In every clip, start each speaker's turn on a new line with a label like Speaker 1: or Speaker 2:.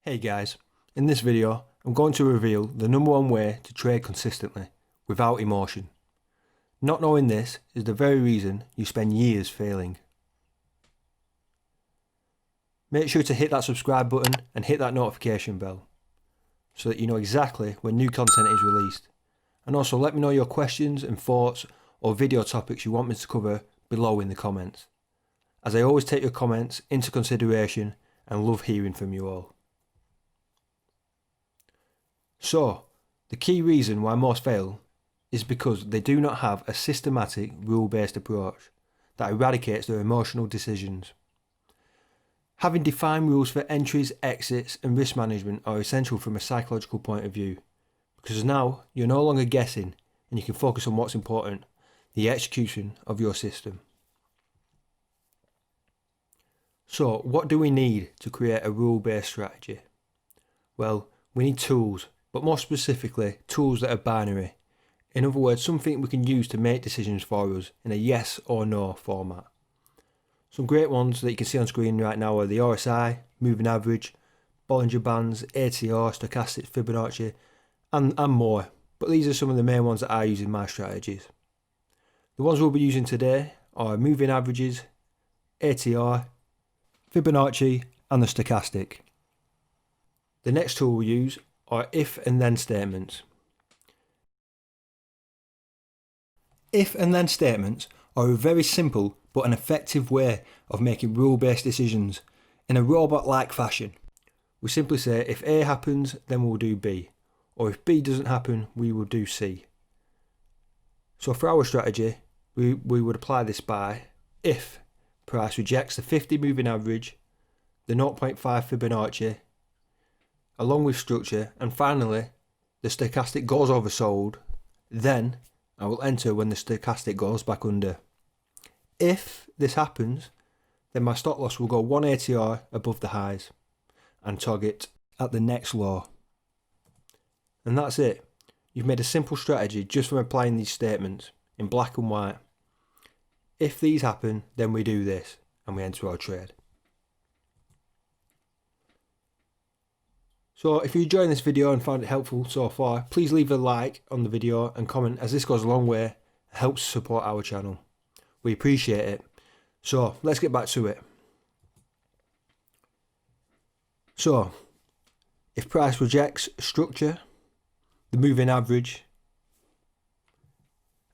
Speaker 1: Hey guys, in this video I'm going to reveal the number one way to trade consistently without emotion. Not knowing this is the very reason you spend years failing. Make sure to hit that subscribe button and hit that notification bell so that you know exactly when new content is released. And also let me know your questions and thoughts or video topics you want me to cover below in the comments, as I always take your comments into consideration and love hearing from you all. So, the key reason why most fail is because they do not have a systematic, rule-based approach that eradicates their emotional decisions. Having defined rules for entries, exits and risk management are essential from a psychological point of view, because now you're no longer guessing and you can focus on what's important, the execution of your system. So, what do we need to create a rule-based strategy? Well, we need tools, but more specifically, tools that are binary. In other words, something we can use to make decisions for us in a yes or no format. Some great ones that you can see on screen right now are the RSI, moving average, Bollinger Bands, ATR, stochastic, Fibonacci, and more. But these are some of the main ones that I use in my strategies. The ones we'll be using today are moving averages, ATR, Fibonacci, and the stochastic. The next tool we'll use are if and then statements. If and then statements are a very simple but an effective way of making rule-based decisions in a robot-like fashion. We simply say if A happens, then we'll do B, or if B doesn't happen, we will do C. So for our strategy, we would apply this by if price rejects the 50 moving average, the 0.5 Fibonacci, along with structure, and finally the stochastic goes oversold, then I will enter when the stochastic goes back under. If this happens, then my stop loss will go 1 ATR above the highs and target at the next low. And that's it. You've made a simple strategy just from applying these statements in black and white. If these happen, then we do this and we enter our trade. So if you enjoyed this video and found it helpful so far, please leave a like on the video and comment, as this goes a long way and helps support our channel. We appreciate it. So let's get back to it. So if price rejects structure, the moving average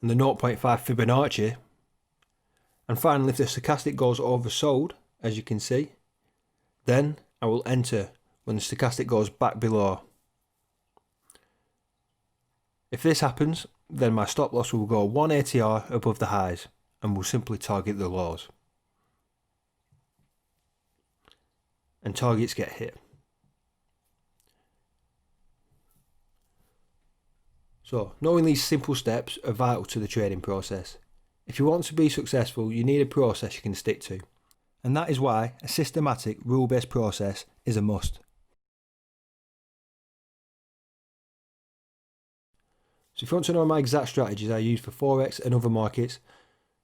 Speaker 1: and the 0.5 Fibonacci, and finally if the stochastic goes oversold, as you can see, then I will enter when the stochastic goes back below. If this happens, then my stop loss will go 1 ATR above the highs and will simply target the lows. And targets get hit. So, knowing these simple steps are vital to the trading process. If you want to be successful, you need a process you can stick to. And that is why a systematic, rule-based process is a must. So if you want to know my exact strategies I use for Forex and other markets,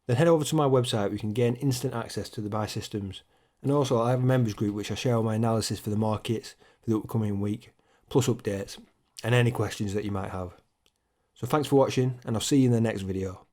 Speaker 1: then head over to my website where you can gain instant access to the buy systems. And also I have a members group which I share all my analysis for the markets for the upcoming week, plus updates and any questions that you might have. So thanks for watching, and I'll see you in the next video.